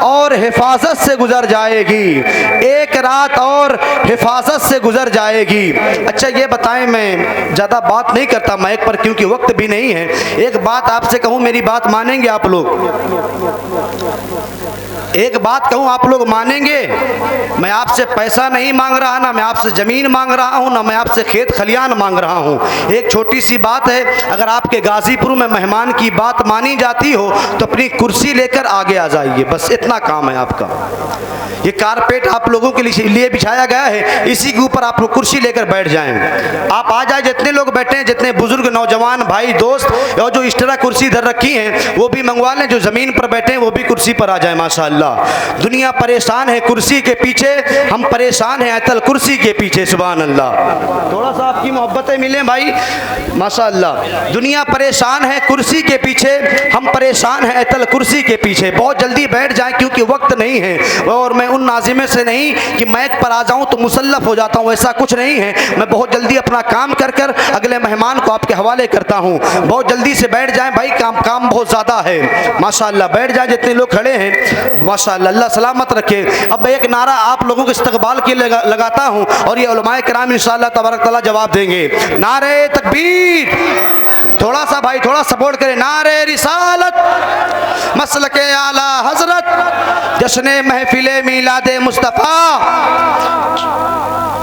और हिफाजत से गुजर जाएगी, एक रात और हिफाजत से गुजर जाएगी। अच्छा ये बताएं, मैं ज़्यादा बात नहीं करता माइक पर क्योंकि वक्त भी नहीं है। एक बात आपसे कहूँ, मेरी बात मानेंगे आप लोग? एक बात कहूँ, आप लोग मानेंगे? मैं आपसे पैसा नहीं मांग रहा, ना मैं आपसे ज़मीन मांग रहा हूँ, ना मैं आपसे खेत खलियान मांग रहा हूँ। एक छोटी सी बात है, अगर आपके गाज़ीपुर में मेहमान की बात मानी जाती हो तो अपनी कुर्सी लेकर आगे आ जाइए, बस इतना काम है आपका। ये कारपेट आप लोगों के लिए बिछाया गया है, इसी के ऊपर आप लोग कुर्सी लेकर बैठ जाएं। आप आ जाए, जितने लोग बैठे हैं, जितने बुजुर्ग नौजवान भाई दोस्त और जो एक्स्ट्रा कुर्सी इधर रखी हैं वो भी मंगवा लें। जो ज़मीन पर बैठे हैं वो भी कुर्सी पर आ जाए। माशाअल्लाह, दुनिया परेशान है कुर्सी के पीछे, हम परेशान हैं अतल कुर्सी के पीछे। सुभान अल्लाह, थोड़ा सा आपकी मोहब्बतें मिलें भाई। माशाअल्लाह, दुनिया परेशान है कुर्सी के पीछे, हम परेशान हैं अतल कुर्सी के पीछे। बहुत जल्दी बैठ जाएं क्योंकि वक्त नहीं है। और मैं उन नाज़िमे से नहीं कि माइक पर आ जाऊं तो मुसल्लफ हो जाता हूं, ऐसा कुछ नहीं है। मैं बहुत जल्दी अपना काम कर कर अगले मेहमान को आपके हवाले करता हूं। बहुत जल्दी से बैठ जाएं भाई, काम बहुत ज़्यादा है। माशाअल्लाह, बैठ जाएं जितने लोग खड़े हैं। माशाअल्लाह, अल्लाह सलामत रखे। अब मैं एक नारा आप लोगों के इस्तकबाल के लिए लगाता हूं और ये उलमाए किराम इंशाअल्लाह तबारक तआला जवाब देंगे। नारे तकबीर, थोड़ा सा भाई थोड़ा सपोर्ट करें। नारे रिसालत, मसलके आला हजरत, जश्ने महफिले मिलादे मुस्तफ़ा।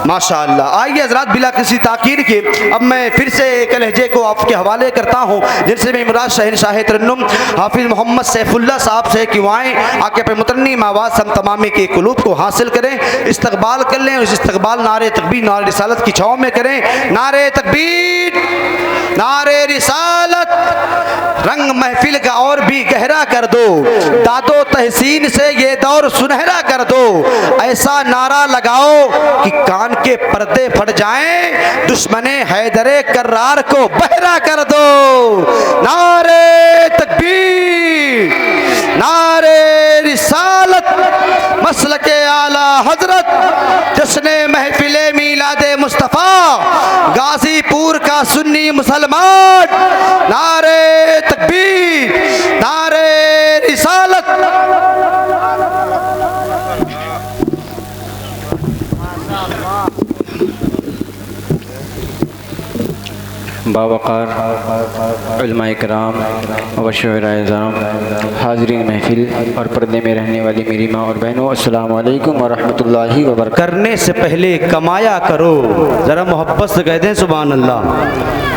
माशाअल्लाह, आइए हजरात बिला किसी ताकीर के अब मैं फिर से एक लहजे को आपके हवाले करता हूँ, जिनसे मैं इमराज शहनशाह तरन्नुम हाफिज़ मोहम्मद सैफुल्लाह साहब से कि वाएँ आके पे मुतन्नीम आवाज़ हम तमामी के कुलूब को हासिल करें, इस्तकबाल कर लें। उस इस्तकबाल नारे तकबीर नारे रिसालत की छाँव में करें। नारे तकबीर, नारे रिसालत, रंग महफिल का और भी गहरा कर दो, दादो तहसीन से ये दौर सुनहरा कर दो। ऐसा नारा लगाओ कि कान के पर्दे फट जाएं, दुश्मने हैदरे कर्रार को बहरा कर दो। नारे तकबीर, नारे रिसालत, मसलके आला हजरत, जश्ने महफिले मिलादे मुस्तफ़ा, गाजीपुर का सुन्नी मुसलमान। नारे तकबीर, नारे रिसालत। बावक़ार उलमाए किराम व शुअराए इज़्ज़ाम, हाज़रीन महफिल और पर्दे में रहने वाली मेरी माँ और बहनों, अस्सलामु अलैकुम व रहमतुल्लाहि व बरकातहू। करने से पहले कमाया करो, ज़रा मोहब्बत से कह दें सुभान अल्लाह।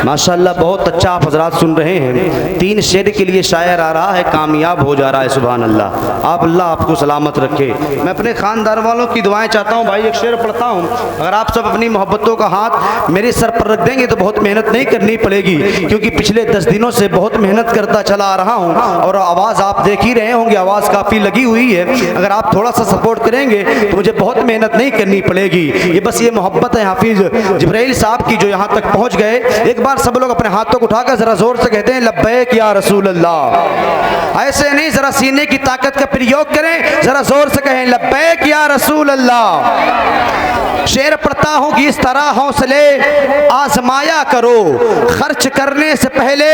माशाअल्लाह, बहुत अच्छा आप हजरात सुन रहे हैं। 3 शेर के लिए शायर आ रहा है, कामयाब हो जा रहा है। सुभान अल्लाह, आप अल्लाह आपको सलामत रखे। मैं अपने ख़ानदार वालों की दुआएं चाहता हूँ भाई। एक शेर पढ़ता हूँ, अगर आप सब अपनी मोहब्बतों का हाथ मेरे सर पर रख देंगे तो बहुत मेहनत नहीं करनी पड़ेगी, क्योंकि पिछले 10 दिनों से बहुत मेहनत करता चला आ रहा हूँ और आवाज़ आप देख ही रहे होंगे, आवाज़ काफ़ी लगी हुई है। अगर आप थोड़ा सा सपोर्ट करेंगे तो मुझे बहुत मेहनत नहीं करनी पड़ेगी। ये बस ये मोहब्बत है हाफिज़ जिब्राइल साहब की जो यहाँ तक पहुँच गए। एक बार सब लोग अपने हाथों को उठाकर ज़रा ज़ोर से कहते हैं लब्बैक या रसूल अल्लाह। ऐसे नहीं, ज़रा सीने की ताकत का प्रयोग करें, ज़रा ज़ोर से कहें लब्बैक या रसूल अल्लाह। शेर पढ़ता हूँ कि इस तरह हौसले आजमाया करो, खर्च करने से पहले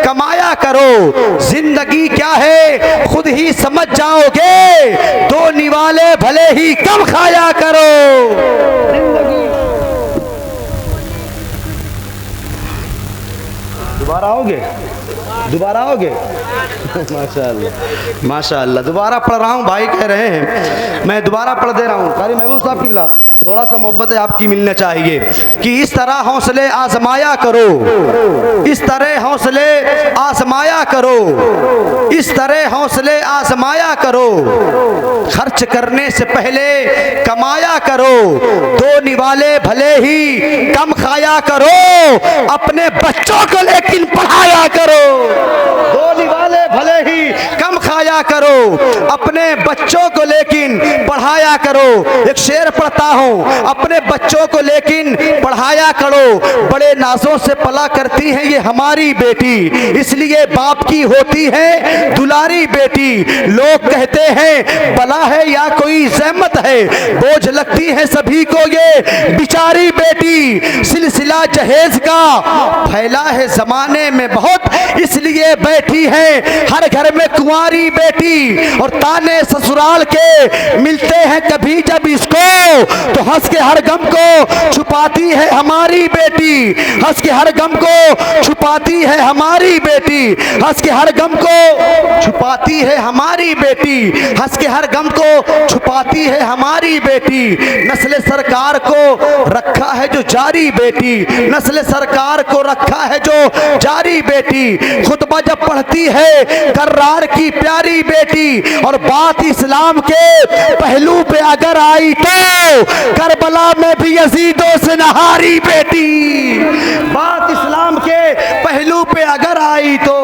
कमाया करो। जिंदगी क्या है खुद ही समझ जाओगे, 2 निवाले भले ही कम खाया करो। दोबारा आओगे, दोबारा आओगे? माशाअल्लाह, माशाअल्लाह। दोबारा पढ़ रहा हूँ, भाई कह रहे हैं, मैं दोबारा पढ़ दे रहा हूँ। कारी महबूब साहब की बिला थोड़ा सा मोहब्बत आपकी मिलना चाहिए कि इस तरह हौसले आजमाया करो, इस तरह हौसले आजमाया करो, इस तरह हौसले आजमाया करो। खर्च करने से पहले कमाया करो, 2 निवाले भले ही कम खाया करो। अपने बच्चों को लेकिन पढ़ाया करो, 2 निवाले भले ही कम खाया करो, अपने बच्चों को लेकिन पढ़ाया करो। एक शेर पढ़ता हूँ, अपने बच्चों को लेकिन पढ़ाया करो, बड़े नाजों से पला करती है ये हमारी बेटी, इसलिए बाप की होती है दुलारी बेटी। लोग कहते हैं बला है या कोई ज़हमत है, बोझ लगती है सभी को ये बिचारी बेटी। सिलसिला जहेज का फैला है जमाने में बहुत, इसलिए बैठी है हर घर में कुंवारी बेटी। और ताने ससुराल के मिलते हैं कभी जब इसको, तो हंस के हर गम को छुपाती है हमारी बेटी, हंस के हर गम को छुपाती है हमारी बेटी, हंस के हर गम को छुपाती है हमारी बेटी, हंस के हर गम को छुपाती है हमारी बेटी। नस्ल सरकार को रखा है जो जारी बेटी, नस्ल सरकार को रखा है जो जारी बेटी। खुतबा जब पढ़ती है कर्रार की प्यारी बेटी, और बात इस्लाम के पहलू पे अगर आई तो करबला में भी यजीदों से नहारी बेटी। बात इस्लाम के पहलू पे अगर आई तो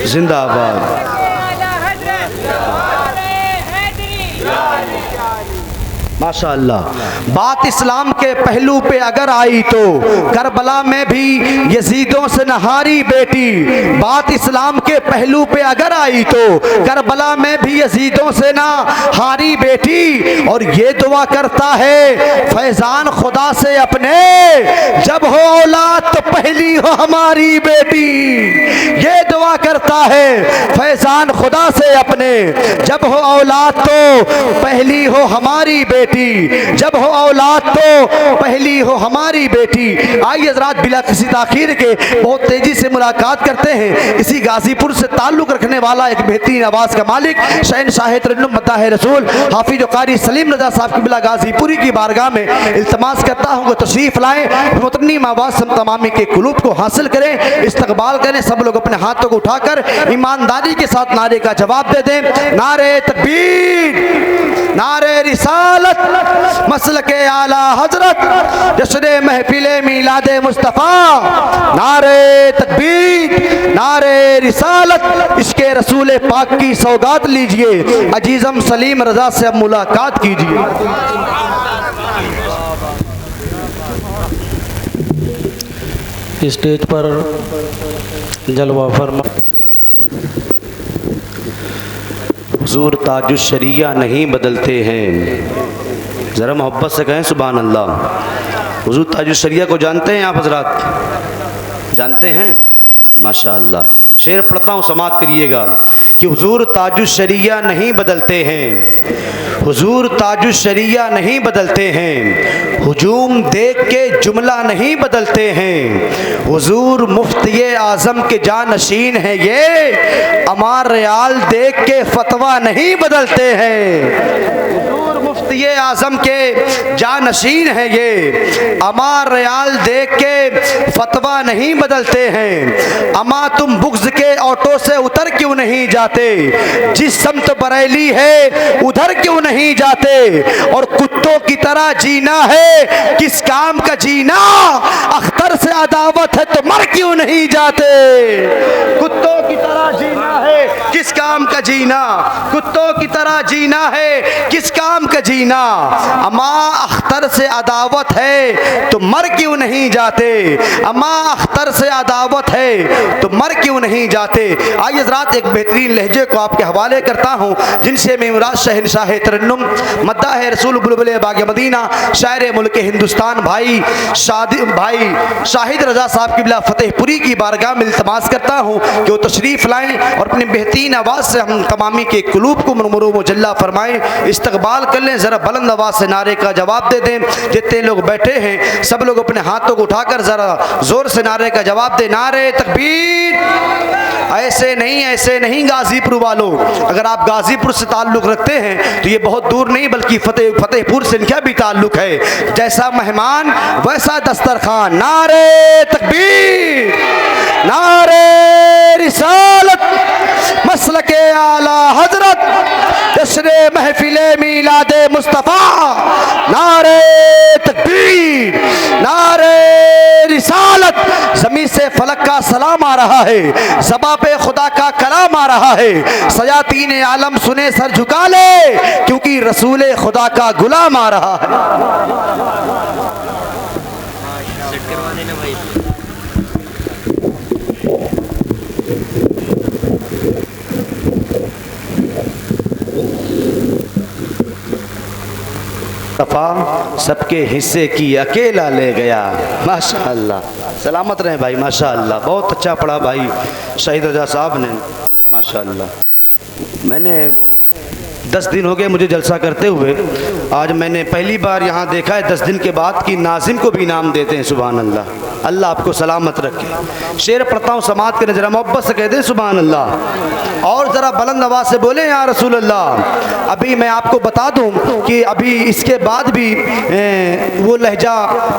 जिंदाबाद। माशाअल्लाह। बात इस्लाम के पहलू पे अगर आई तो करबला में भी यजीदों से नहारी बेटी, बात इस्लाम के पहलू पे अगर आई तो करबला में भी यजीदों से ना हारी बेटी। और ये दुआ करता है फैजान खुदा से अपने, जब हो औलाद तो पहली हो हमारी बेटी। ये दुआ करता है फैजान खुदा से अपने, जब हो औलाद तो पहली हो हमारी बेटी, जब हो औलाद तो पहली हो हमारी बेटी। आइए हज़रात बिला किसी ताखीर के बहुत तेजी से मुलाकात करते हैं इसी गाजीपुर से ताल्लुक़ रखने वाला एक बेहतरीन आवाज़ का मालिक शहनशाह तरन्नुम मद्दाह रसूल हाफिज़ कारी सलीम रज़ा साहब की बिला गाजीपुरी की बारगाह में इल्तमास करता हूँ कि तशरीफ़ लाएँ, मुतरन्निम आवाज़ से तमामी के कुलूब को हासिल करें, इस्तकबाल करें। सब लोग अपने हाथों को उठाकर ईमानदारी के साथ नारे का जवाब दे दें। नारे तकबीर, नारे रिसालत, मसलके आला हजरत, जश्न महफिले मीलादे मुस्तफ़ा। नारे तकबीर, नारे रिसालत, इसके रसूल पाक की सौगात लीजिए। अजीज़म सलीम रज़ा से अब मुलाकात कीजिए। स्टेज पर जलवा फरमा। हुजूर ताजुश शरिया नहीं बदलते हैं, ज़रा मोहब्बत से कहें सुभान अल्लाह। हुजूर ताजुश शरिया को जानते हैं आप हजरात, जानते हैं? माशा अल्लाह। शेर पढ़ता हूँ, समात करिएगा कि हुजूर ताजुश शरिया नहीं बदलते हैं, हुजूर ताजुश शरिया नहीं बदलते हैं, हुजूम देख के जुमला नहीं बदलते हैं, हुजूर मुफ्ती आज़म के जानशीन है ये, अमार रियाल देख के फतवा नहीं बदलते हैं। हुजूर मुफ्ती आज़म के जानशीन है ये, अमार रियाल देख के फतवा नहीं बदलते हैं। अमा तुम बुग़्ज़ के ऑटो से उतर क्यों नहीं जाते, जिस समत बरेली है उधर क्यों नहीं जाते। और कुत्तों की तरह जीना है किस काम का जीना, अख्तर से अदावत है तो मर क्यों नहीं जाते। कुत्तों की तरह जीना है किस काम का जीना, कुत्तों की तरह जीना है किस काम का जीना। अमा अख्तर से अदावत है तो मर क्यों नहीं जाते, अमा अख्तर से अदावत है तो मर क्यों नहीं जाते। आइए हज़रात एक बेहतरीन लहजे को आपके हवाले करता हूँ, जिनसे मैं मुराद शहनशाह तरन्नुम मद्दाह रसूल बुलबुल बाग मदीना शायर मुल्क हिंदुस्तान भाई शाहिद रज़ा साहब की बिला फतेहपुरी की बारगाह में इल्तमास करता हूँ कि वो तशरीफ़ लाएँ और अपनी बेहतरीन आवाज़ से हम तमामी के कुलूब को मुरमुरो मुजल्ला फरमाएँ, इस्तकबाल कर लें। ज़रा बुलंद आवाज़ से नारे का जवाब दे दें। जितने लोग बैठे हैं सब लोग अपने हाथों को उठाकर ज़रा ज़ोर से नारे का जवाब दें। नारे तकबीर। ऐसे नहीं गाज़ीपुर वालों, अगर आप गाज़ीपुर से ताल्लुक़ रखते हैं तो ये बहुत दूर नहीं बल्कि फतेहपुर से इनका भी ताल्लुक़ है। जैसा मेहमान वैसा दस्तरखान। नारे तकबीर, नारे रिसालत, मसलके आला हजरत, जश्न महफिले मीलादे मुस्तफ़ा। नारे तकबीर, नारे रिसालत। रिसालत, ज़मीन से फलक का सलाम आ रहा है, ज़बां पे खुदा का कलाम आ रहा है। सयातीन आलम सुने सर झुका ले, क्योंकि रसूल खुदा का गुलाम आ रहा है। मुस्तफ़ा सबके हिस्से की अकेला ले गया। माशाअल्लाह, सलामत रहे भाई, माशाअल्लाह। बहुत अच्छा पढ़ा भाई शहीद रजा साहब ने, माशाअल्लाह। मैंने 10 दिन हो गए मुझे जलसा करते हुए, आज मैंने पहली बार यहाँ देखा है 10 दिन के बाद कि नाजिम को भी इनाम देते हैं। सुभान अल्लाह, अल्लाह आपको सलामत रखे। शेर पढ़ता हूँ, समात के नजर मोहब्बत से कह दें सुभान अल्लाह, और ज़रा बुलंद आवाज़ से बोले या रसूल अल्लाह। अभी मैं आपको बता दूँ कि अभी इसके बाद भी वो लहजा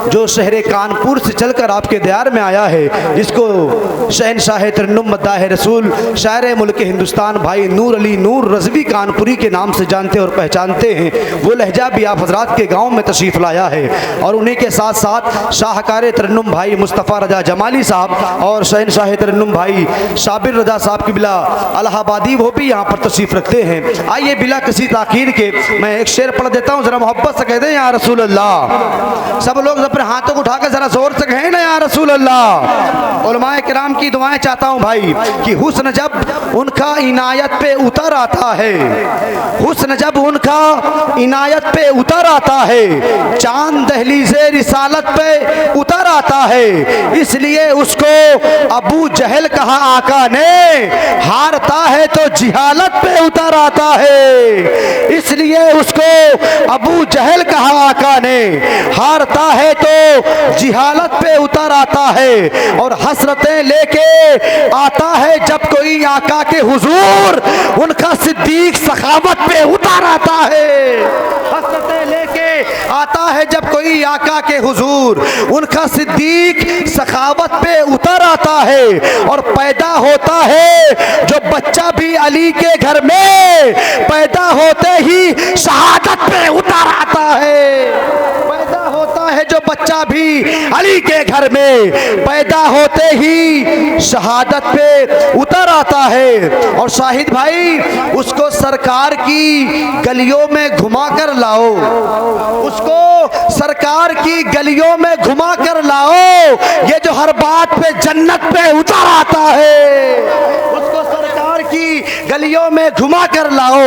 जो शहर कानपुर से चलकर आपके दयार में आया है, जिसको शहनशाह तरन्नुम मद्दाह रसूल शायर मुल्क हिंदुस्तान भाई नूर अली नूर रज़वी कानपुरी के नाम से जानते और पहचानते हैं, वो लहजा भी आप हजरात के गाँव में तशरीफ़ लाया है। और उन्हीं के साथ साथ शाहकार तरन्नुम भाई मुस्तफ़ा रजा जमाली साहब और शहनशाह तरन्नुम भाई शाबिर रजा साहब की बिला इलाहाबादी, वो भी यहाँ पर तशरीफ़ रखते हैं। आइए बिला किसी ताख़ीर के मैं एक शेर पढ़ देता हूँ, ज़रा मोहब्बत से कह दें या रसूल अल्लाह। सब लोग अपने हाथों को उठाकर ज़रा ज़ोर से कहें ना या रसूल अल्लाह। उलमाए किराम की दुआएं चाहता हूँ भाई कि हुस्न जब उनका इनायत पे उतर आता है, हुस्न जब उनका इनायत पे उतर आता है, चांद दहलीज़े रिसालत पे उतर आता है, इसलिए उसको अबू जहल कहा आका ने, हारता है तो जिहालत पे उतर आता है, इसलिए उसको अबू जहल कहा आका ने, हारता है तो जिहालत पे उतर आता है। और हसरतें लेके आता है जब कोई आका के हुजूर, उनका सिद्दीक सखावत पे उतर आता है। हसरतें लेके आता है जब कोई आका के हुजूर, उनका सिद्दीक सखावत पे उतर आता है। और पैदा होता है जो बच्चा भी अली के घर में, पैदा होते ही शहादत पे उतर आता है। पैदा होता है जो बच्चा भी अली के घर में, पैदा होते ही शहादत पे उतर आता है। और शाहिद भाई उसको सरकार की गलियों में घुमा कर लाओ, उसको सरकार की गलियों में घुमा कर लाओ, ये जो हर बात पे जन्नत पे उतर आता है। उसको सरकार की गलियों में घुमा कर लाओ,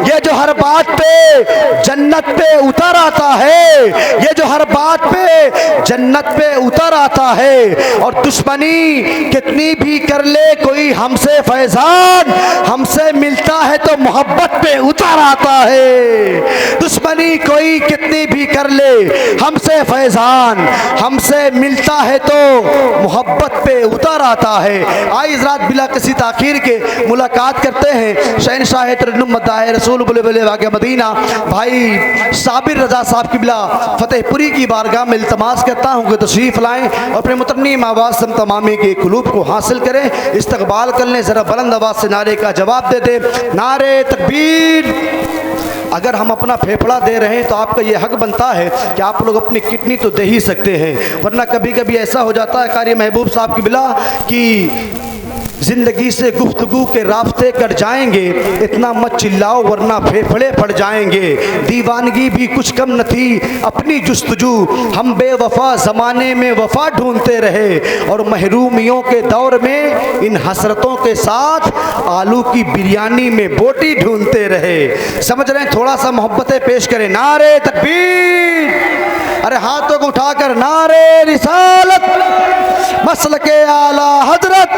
ये जो हर बात पे जन्नत पे उतर आता है, ये जो हर बात पे जन्नत पे उतर आता है। और दुश्मनी कितनी भी कर ले कोई हमसे फैजान, हमसे मिलता है तो मोहब्बत पे उतर आता है। दुश्मनी कोई कितनी भी कर ले हमसे फैजान, हमसे मिलता है तो मोहब्बत पे उतर आता है। आई रात बिला किसी ताखीर के मुलाकात करते हैं शहनशाह तरन्नुम मद्दाह रसूल बुलबुल वाक़िया मदीना भाई साबिर रजा साहब की बिला फतेहपुरी की बारगाह में इल्तमास करता हूँ कि तशरीफ़ लाएँ और अपने मुतरन्निम आवाज़ से तमामी के कुलूब को हासिल करें, इस्तकबाल कर लें। ज़रा बुलंद आवाज़ से नारे का जवाब दे दे, नारे तकबीर। अगर हम अपना फेफड़ा दे रहे हैं तो आपका ये हक बनता है कि आप लोग अपनी किडनी तो दे ही सकते हैं, वरना कभी कभी ऐसा हो जाता है कारी महबूब साहब की बिला कि ज़िंदगी से गुफ्तगू के रास्ते कट जाएंगे, इतना मत चिल्लाओ वरना फेफड़े फट जाएंगे। दीवानगी भी कुछ कम न थी अपनी जुस्तजू, हम बेवफा ज़माने में वफा ढूंढते रहे और महरूमियों के दौर में इन हसरतों के साथ आलू की बिरयानी में बोटी ढूंढते रहे। समझ रहे हैं? थोड़ा सा मोहब्बतें पेश करें। नारे तकबीर, अरे हाथों को उठाकर नारे रिसालत, मसल के आला हजरत,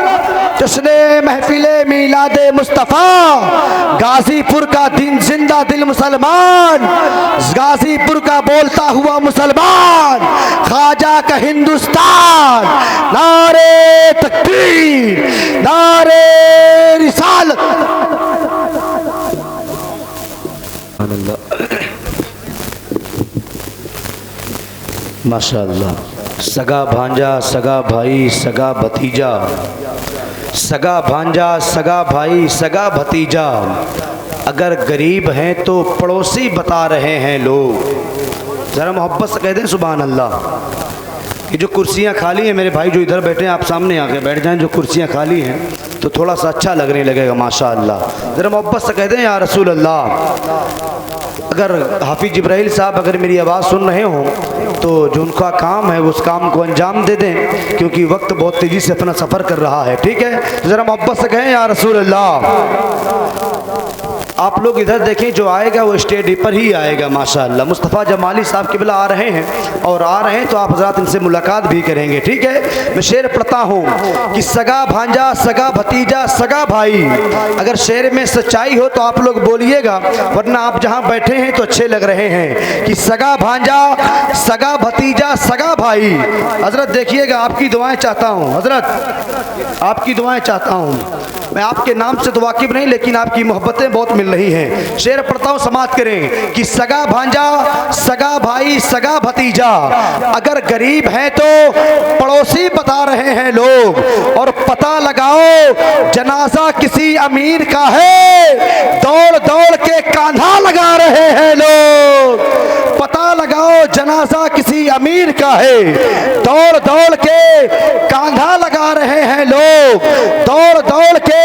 जश्ने महफिले मीलादे मुस्तफ़ा, गाजीपुर का दिन जिंदा दिल मुसलमान, गाजीपुर का बोलता हुआ मुसलमान, ख्वाजा का हिंदुस्तान। नारे तकबीर, नारे रिसालत। माशाअल्लाह। सगा भांजा, सगा भाई, सगा भतीजा, सगा भांजा, सगा भाई, सगा भतीजा, अगर गरीब हैं तो पड़ोसी बता रहे हैं लोग। ज़रा मोहब्बत से कह दें सुभान अल्लाह। ये जो कुर्सियाँ खाली हैं मेरे भाई जो इधर बैठे हैं, आप सामने आके बैठ जाएं। जो कुर्सियाँ खाली हैं तो थोड़ा सा अच्छा लगने लगेगा माशाअल्लाह। ज़रा मोहब्बत से कह दें या रसूल अल्लाह। अगर हाफिज़ जिब्राइल साहब अगर मेरी आवाज़ सुन रहे हों तो जो उनका काम है उस काम को अंजाम दे दें, क्योंकि वक्त बहुत तेज़ी से अपना सफ़र कर रहा है। ठीक है, तो ज़रा मोहब्बत से कहें या रसूल अल्लाह। आप लोग इधर देखें, जो आएगा वो स्टेज पर ही आएगा माशाअल्लाह। मुस्तफ़ा जमाली साहब क़िबला आ रहे हैं और आ रहे हैं तो आप हज़रात इनसे मुलाकात भी करेंगे। ठीक है, मैं शेर पढ़ता हूँ कि सगा भांजा, सगा भतीजा, सगा भाई। अगर शेर में सच्चाई हो तो आप लोग बोलिएगा, वरना आप जहाँ बैठे हैं तो अच्छे लग रहे हैं। कि सगा भांजा, सगा भतीजा, सगा भाई। हज़रत देखिएगा, आपकी दुआएँ चाहता हूँ हज़रत, आपकी दुआएँ चाहता हूँ। मैं आपके नाम से तो वाकिफ नहीं, लेकिन आपकी मोहब्बतें बहुत मिल रही हैं। शेर पढ़ता हूँ, समाप्त करें कि सगा भांजा, सगा भाई, सगा भतीजा। अगर गरीब हैं तो पड़ोसी बता रहे हैं लोग, और पता लगाओ जनाजा किसी अमीर का है, दौड़ दौड़ के कांधा लगा रहे हैं लोग। पता लगाओ जनाजा किसी अमीर का है, दौड़ दौड़ के कांधा लगा रहे हैं लोग, दौड़ दौड़ के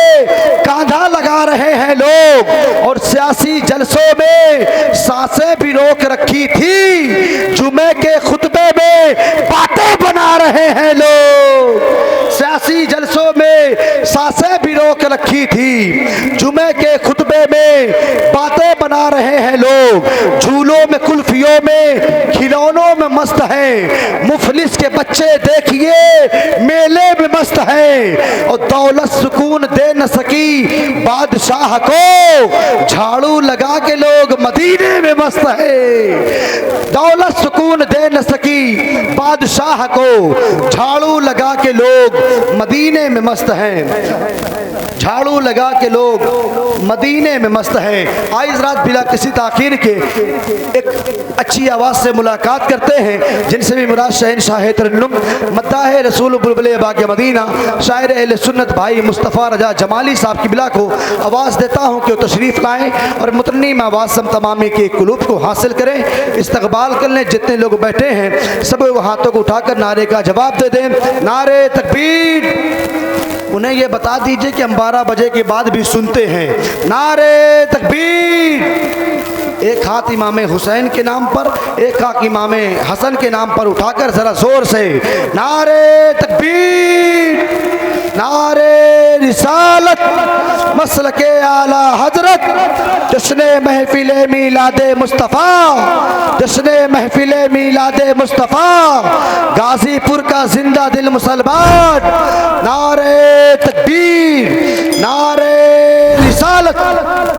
कांधा लगा रहे हैं लोग। और सियासी जलसों में सांसें भी रोक रखी थी, जुमे के खुतबे में बातें बना रहे हैं लोग। सियासी जलसों में सांसें भी रोक रखी थी, जुमे के खुतबे में बातें बना रहे हैं लोग। झूलों में, कुल्फियों में, खिलौनों में मस्त हैं, मुफलिस के बच्चे देखिए मेले में मस्त हैं। और दौलत सुकून दे न सकी बादशाह को, झाड़ू लगा के लोग मदीने में मस्त है। दौलत सुकून दे न सकी बादशाह को, झाड़ू लगा के लोग मदीने में मस्त हैं। झाड़ू लगा के लोग मदीने में मस्त हैं। आइज रात बिला किसी ताखीर के एक अच्छी आवाज़ से मुलाकात करते हैं, जिनसे भी मुराद शहनशाह तरन्नुम मद्दाह रसूल बुलबुल बाग़ मदीना शायर अहले सुन्नत भाई मुस्तफ़ा रजा जमाली साहब की बिला को आवाज़ देता हूँ कि वो तशरीफ़ लाएँ और मुतरन्निम आवाज़ सम तमामी के कुलूब को हासिल करें, इस्तक़बाल कर लें। जितने लोग बैठे हैं सब वो हाथों को उठाकर नारे का जवाब दे दें, नारे तकबीर। उन्हें ये बता दीजिए कि हम 12 बजे के बाद भी सुनते हैं। नारे तकबीर। एक हाथ इमाम हुसैन के नाम पर, एक हाथ इमाम हसन के नाम पर उठाकर ज़रा ज़ोर से नारे तकबीर, नारे रिसालत, मसलके आला हजरत, जश्न महफिले मीलादे मुस्तफ़ा, जश्न महफिले मीलादे मुस्तफ़ा, गाज़ीपुर का जिंदा दिल मुसलमान। नारे तकबीर, नारे रिसालत।